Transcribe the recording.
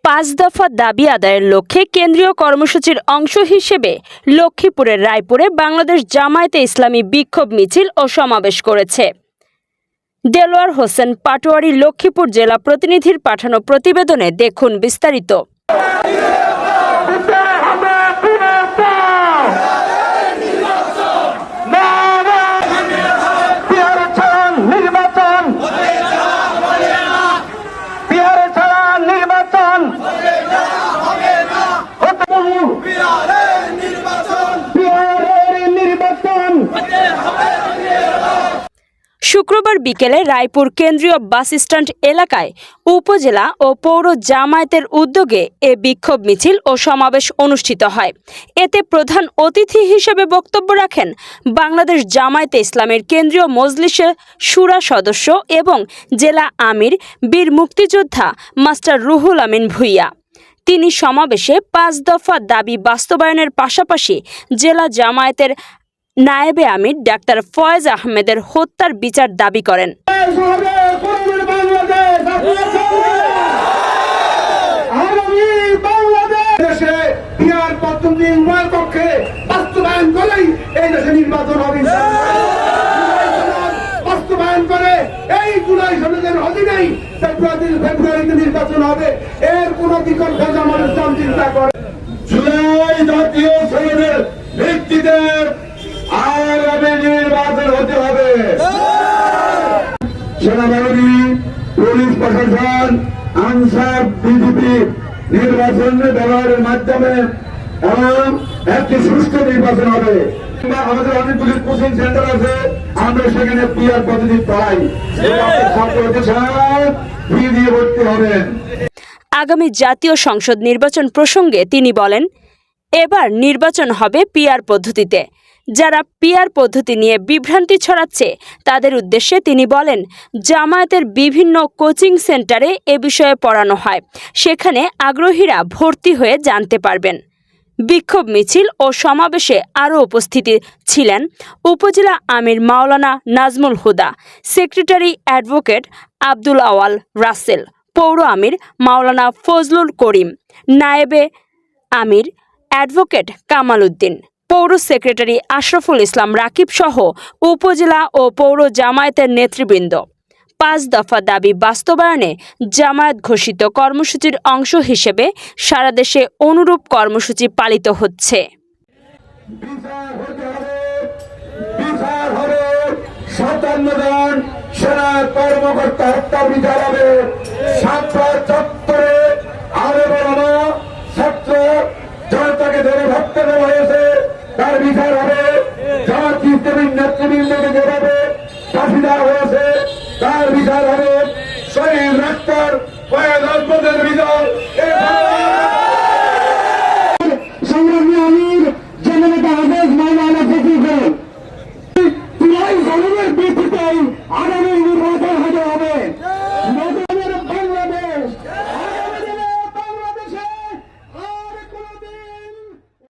5 দফা দাবি আদায়ের লক্ষ্যে কেন্দ্রীয় কর্মসূচির অংশ হিসেবে লক্ষ্মীপুরের রায়পুরে বাংলাদেশ জামায়াতে ইসলামী বিক্ষোভ মিছিল ও সমাবেশ করেছে। দেলোয়ার হোসেন পাটোয়ারি লক্ষ্মীপুর জেলা প্রতিনিধির পাঠানো প্রতিবেদনে দেখুন বিস্তারিত। শুক্রবার বিকেলে রায়পুর কেন্দ্রীয় বাস স্ট্যান্ড এলাকায় উপজেলা ও পৌর জামায়াতের উদ্যোগে এ বিক্ষোভ মিছিল ও সমাবেশ অনুষ্ঠিত হয়। এতে প্রধান অতিথি হিসেবে বক্তব্য রাখেন বাংলাদেশ জামায়াতে ইসলামের কেন্দ্রীয় মজলিসের শুরা সদস্য এবং জেলা আমির বীর মুক্তিযোদ্ধা মাস্টার রুহুল আমিন ভূঁইয়া। তিনি সমাবেশে 5 দফা দাবি বাস্তবায়নের পাশাপাশি জেলা জামায়াতের নায়েবে আমির ডাক্তার ফয়েজ আহমেদের হত্যার বিচার দাবি করেন। নির্বাচন হবে, এর কোন বিকল্প জনগণ চিন্তা করে। জুলাই জাতীয় সংসদের ভিত্তিতে আগামী নির্বাচন হতে হবে। সেনাবাহিনী, পুলিশ প্রশাসন, আনসার, বিজেপি নির্বাচন ব্যবহারের মাধ্যমে এবং একটি সুষ্ঠু নির্বাচন হবে। আমাদের অনেকগুলি কোচিং সেন্টার আছে, আমরা সেখানে পিআর পদ্ধতি পাই। ফি দিয়ে ভর্তি হবেন। আগামী জাতীয় সংসদ নির্বাচন প্রসঙ্গে তিনি বলেন, এবার নির্বাচন হবে পিআর পদ্ধতিতে। যারা পিআর পদ্ধতি নিয়ে বিভ্রান্তি ছড়াচ্ছে তাদের উদ্দেশ্যে তিনি বলেন, জামায়াতের বিভিন্ন কোচিং সেন্টারে এ বিষয়ে পড়ানো হয়, সেখানে আগ্রহীরা ভর্তি হয়ে জানতে পারবেন। বিক্ষোভ মিছিল ও সমাবেশে আরও উপস্থিতি ছিলেন উপজেলা আমির মাওলানা নাজমুল হুদা, সেক্রেটারি অ্যাডভোকেট আব্দুল আওয়াল রাসেল, পৌর আমির মাওলানা ফজলুল করিম, নায়েবে আমির অ্যাডভোকেট কামাল উদ্দিন, পৌর সেক্রেটারি আশরাফুল ইসলাম রাকিব সহ উপজেলা ও পৌর জামায়াতের নেতৃবৃন্দ। 5 দফা দাবি বাস্তবায়নে জামায়াত ঘোষিত কর্মসূচির অংশ হিসেবে সারা দেশে অনুরূপ কর্মসূচি পালিত হচ্ছে। সেনা কর্মকর্তা হত্যার বিচার হবে। চত্বরে ছাত্র জনতাকে ধরে ভক্ত দেওয়া হয়েছে, তার বিচার হবে। জামাত ইসলামীর নেতৃবৃন্দকে যেভাবে ফাঁসি দেওয়া হয়েছে তার বিচার হবে। শহীদ ডাক্তার ফয়েজ আহমেদের বিচার